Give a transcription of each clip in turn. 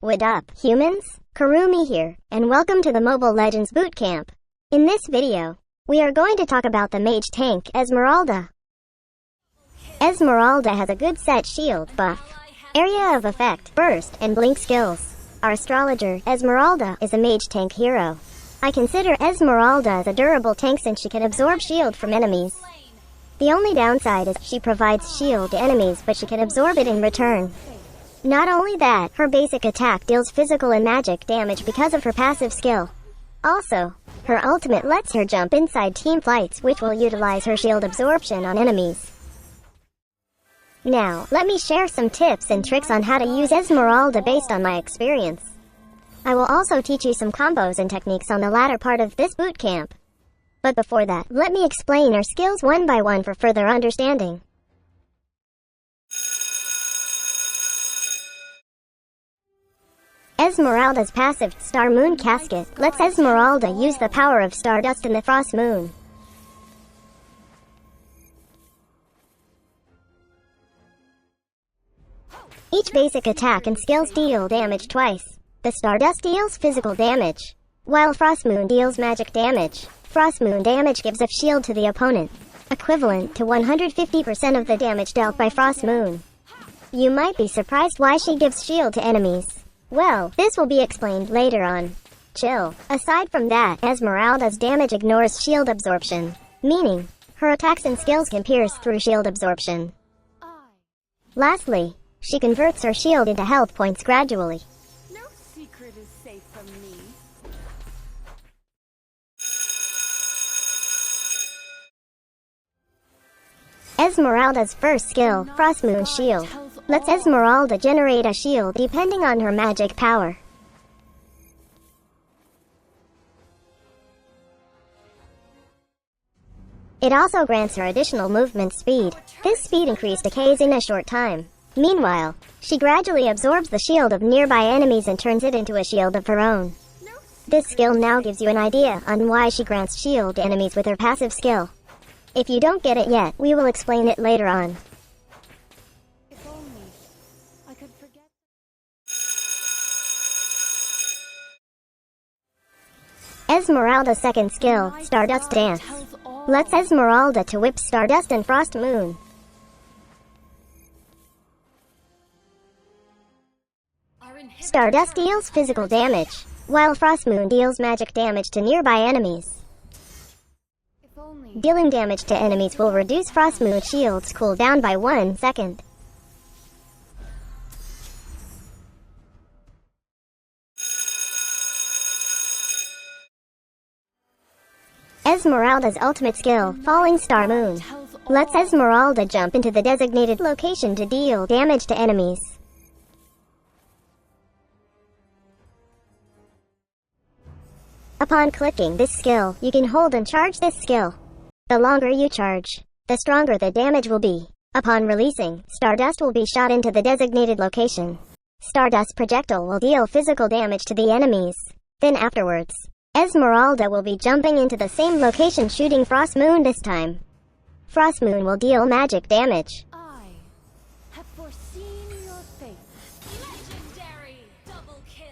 What up, humans? Karumi here, and welcome to the Mobile Legends Bootcamp. In this video, we are going to talk about the mage tank, Esmeralda. Esmeralda has a good set shield, buff, area of effect, burst, and blink skills. Our astrologer, Esmeralda, is a mage tank hero. I consider Esmeralda as a durable tank since she can absorb shield from enemies. The only downside is she provides shield to enemies, but she can absorb it in return. Not only that, her basic attack deals physical and magic damage because of her passive skill. Also, her ultimate lets her jump inside team fights, which will utilize her shield absorption on enemies. Now, let me share some tips and tricks on how to use Esmeralda based on my experience. I will also teach you some combos and techniques on the latter part of this bootcamp. But before that, let me explain her skills one by one for further understanding. Esmeralda's passive, Star Moon Casket, lets Esmeralda use the power of Stardust and the Frost Moon. Each basic attack and skills deal damage twice. The Stardust deals physical damage, while Frost Moon deals magic damage. Frost Moon damage gives a shield to the opponent, equivalent to 150% of the damage dealt by Frost Moon. You might be surprised why she gives shield to enemies. Well, this will be explained later on. Chill. Aside from that, Esmeralda's damage ignores shield absorption, meaning her attacks and skills can pierce through shield absorption. Lastly, she converts her shield into health points gradually. No secret is safe from me. Esmeralda's first skill, Frost Moon Shield, lets Esmeralda generate a shield depending on her magic power. It also grants her additional movement speed. This speed increase decays in a short time. Meanwhile, she gradually absorbs the shield of nearby enemies and turns it into a shield of her own. This skill now gives you an idea on why she grants shield to enemies with her passive skill. If you don't get it yet, we will explain it later on. If only I could forget. Esmeralda's second skill, Stardust Dance, lets Esmeralda to whip Stardust and Frost Moon. Stardust deals physical damage, while Frost Moon deals magic damage to nearby enemies. Dealing damage to enemies will reduce Frost Moon shield's cooldown by 1 second. Esmeralda's ultimate skill, Falling Star Moon, lets Esmeralda jump into the designated location to deal damage to enemies. Upon clicking this skill, you can hold and charge this skill. The longer you charge, the stronger the damage will be. Upon releasing, Stardust will be shot into the designated location. Stardust projectile will deal physical damage to the enemies. Then afterwards, Esmeralda will be jumping into the same location shooting Frost Moon this time. Frost Moon will deal magic damage. I have foreseen your fate. Legendary double kill.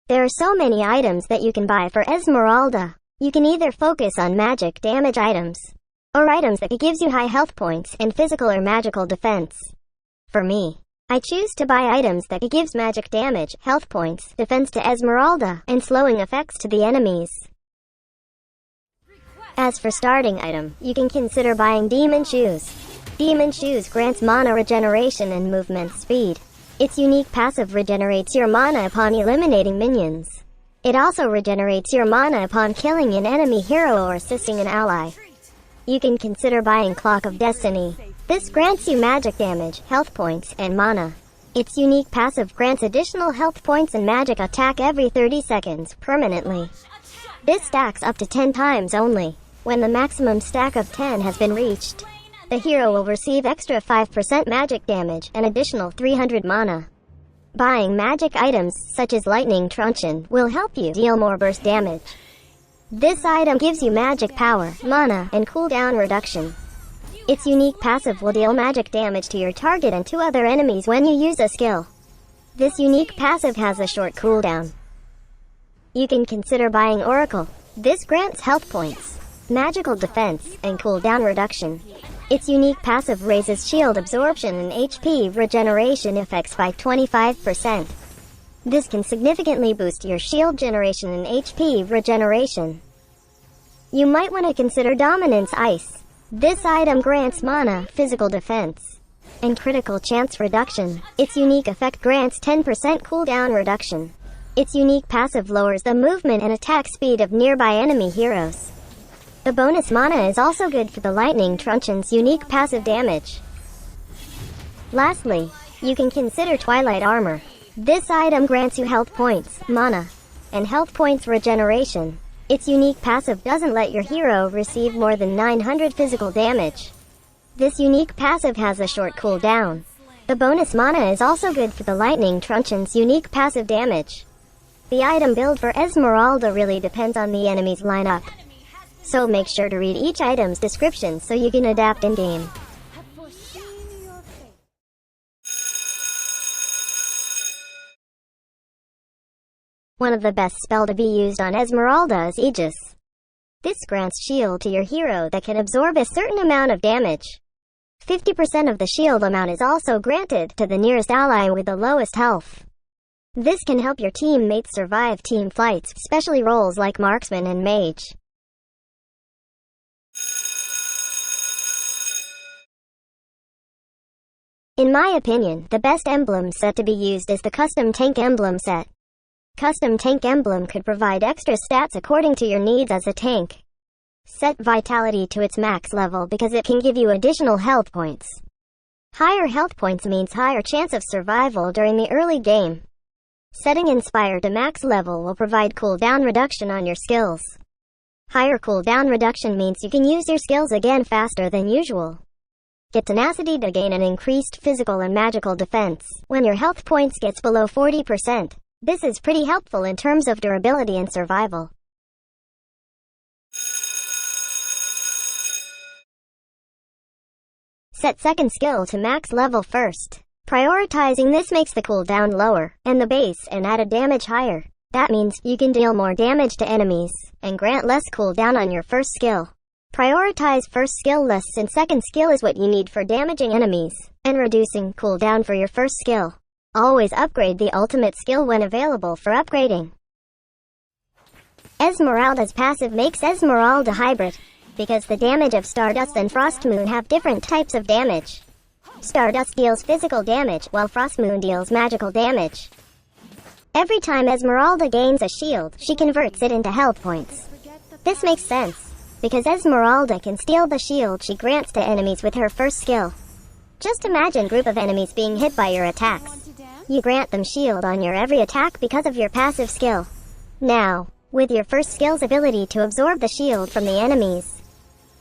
There are so many items that you can buy for Esmeralda. You can either focus on magic damage items, or items that gives you high health points and physical or magical defense. For me, I choose to buy items that gives magic damage, health points, defense to Esmeralda, and slowing effects to the enemies. As for starting item, you can consider buying Demon Shoes. Demon Shoes grants mana regeneration and movement speed. Its unique passive regenerates your mana upon eliminating minions. It also regenerates your mana upon killing an enemy hero or assisting an ally. You can consider buying Clock of Destiny. This grants you magic damage, health points, and mana. Its unique passive grants additional health points and magic attack every 30 seconds, permanently. This stacks up to 10 times only. When the maximum stack of 10 has been reached, the hero will receive extra 5% magic damage and additional 300 mana. Buying magic items, such as Lightning Truncheon, will help you deal more burst damage. This item gives you magic power, mana, and cooldown reduction. Its unique passive will deal magic damage to your target and to other enemies when you use a skill. This unique passive has a short cooldown. You can consider buying Oracle. This grants health points, magical defense, and cooldown reduction. Its unique passive raises shield absorption and HP regeneration effects by 25%. This can significantly boost your shield generation and HP regeneration. You might want to consider Dominance Ice. This item grants mana, physical defense, and critical chance reduction. Its unique effect grants 10% cooldown reduction. Its unique passive lowers the movement and attack speed of nearby enemy heroes. The bonus mana is also good for the Lightning Truncheon's unique passive damage. Lastly, you can consider Twilight Armor. This item grants you health points, mana, and health points regeneration. Its unique passive doesn't let your hero receive more than 900 physical damage. This unique passive has a short cooldown. The bonus mana is also good for the Lightning Truncheon's unique passive damage. The item build for Esmeralda really depends on the enemy's lineup, so make sure to read each item's description so you can adapt in-game. One of the best spell to be used on Esmeralda is Aegis. This grants shield to your hero that can absorb a certain amount of damage. 50% of the shield amount is also granted to the nearest ally with the lowest health. This can help your teammates survive team fights, especially roles like Marksman and Mage. In my opinion, the best emblem set to be used is the Custom Tank Emblem set. Custom Tank Emblem could provide extra stats according to your needs as a tank. Set Vitality to its max level because it can give you additional health points. Higher health points means higher chance of survival during the early game. Setting Inspire to max level will provide cooldown reduction on your skills. Higher cooldown reduction means you can use your skills again faster than usual. Get Tenacity to gain an increased physical and magical defense when your health points gets below 40%. This is pretty helpful in terms of durability and survival. Set second skill to max level first. Prioritizing this makes the cooldown lower, and the base and added damage higher. That means you can deal more damage to enemies, and grant less cooldown on your first skill. Prioritize first skill less since second skill is what you need for damaging enemies, and reducing cooldown for your first skill. Always upgrade the ultimate skill when available for upgrading. Esmeralda's passive makes Esmeralda hybrid, because the damage of Stardust and Frostmoon have different types of damage. Stardust deals physical damage, while Frostmoon deals magical damage. Every time Esmeralda gains a shield, she converts it into health points. This makes sense, because Esmeralda can steal the shield she grants to enemies with her first skill. Just imagine a group of enemies being hit by your attacks. You grant them shield on your every attack because of your passive skill. Now, with your first skill's ability to absorb the shield from the enemies,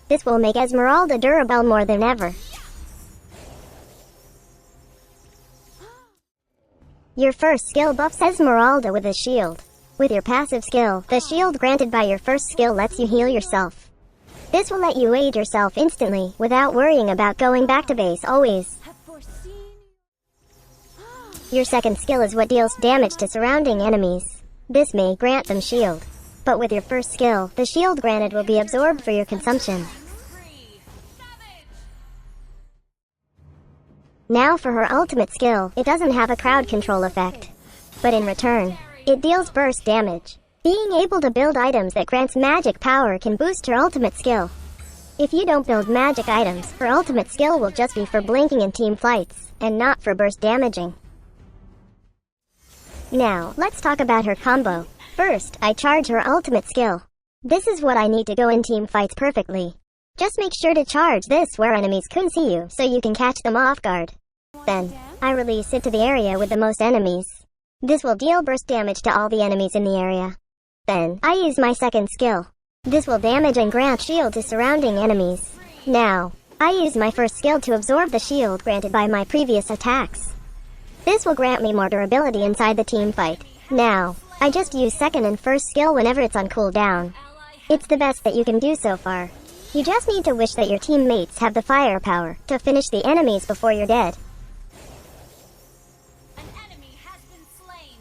this will make Esmeralda durable more than ever. Your first skill buffs Esmeralda with a shield. With your passive skill, the shield granted by your first skill lets you heal yourself. This will let you aid yourself instantly, without worrying about going back to base always. Your second skill is what deals damage to surrounding enemies. This may grant them shield. But with your first skill, the shield granted will be absorbed for your consumption. Now for her ultimate skill, it doesn't have a crowd control effect. But in return, it deals burst damage. Being able to build items that grants magic power can boost her ultimate skill. If you don't build magic items, her ultimate skill will just be for blinking in team fights, and not for burst damaging. Now, let's talk about her combo. First, I charge her ultimate skill. This is what I need to go in team fights perfectly. Just make sure to charge this where enemies couldn't see you so you can catch them off guard. Then, I release it to the area with the most enemies. This will deal burst damage to all the enemies in the area. Then, I use my second skill. This will damage and grant shield to surrounding enemies. Now, I use my first skill to absorb the shield granted by my previous attacks. This will grant me more durability inside the team fight. Now, I just use second and first skill whenever it's on cooldown. It's the best that you can do so far. You just need to wish that your teammates have the firepower to finish the enemies before you're dead. An enemy has been slain.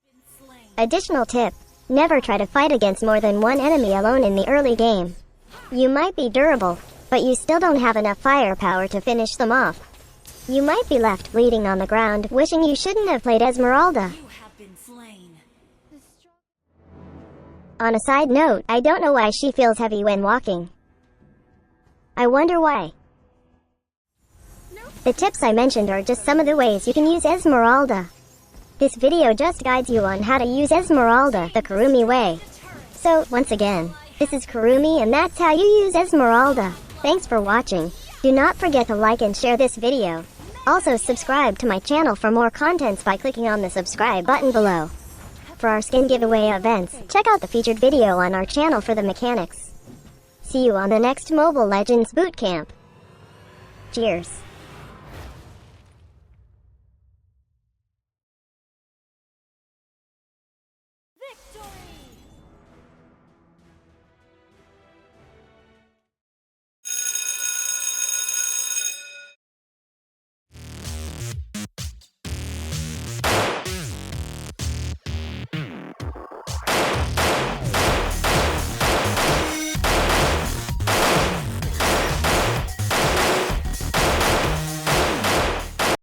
Been slain. Additional tip. Never try to fight against more than one enemy alone in the early game. You might be durable, but you still don't have enough firepower to finish them off. You might be left bleeding on the ground, wishing you shouldn't have played Esmeralda. You have been slain. On a side note, I don't know why she feels heavy when walking. I wonder why. The tips I mentioned are just some of the ways you can use Esmeralda. This video just guides you on how to use Esmeralda the Kurumi way. So, once again, this is Kurumi and that's how you use Esmeralda. Thanks for watching. Do not forget to like and share this video. Also subscribe to my channel for more contents by clicking on the subscribe button below. For our skin giveaway events, check out the featured video on our channel for the mechanics. See you on the next Mobile Legends Bootcamp. Cheers.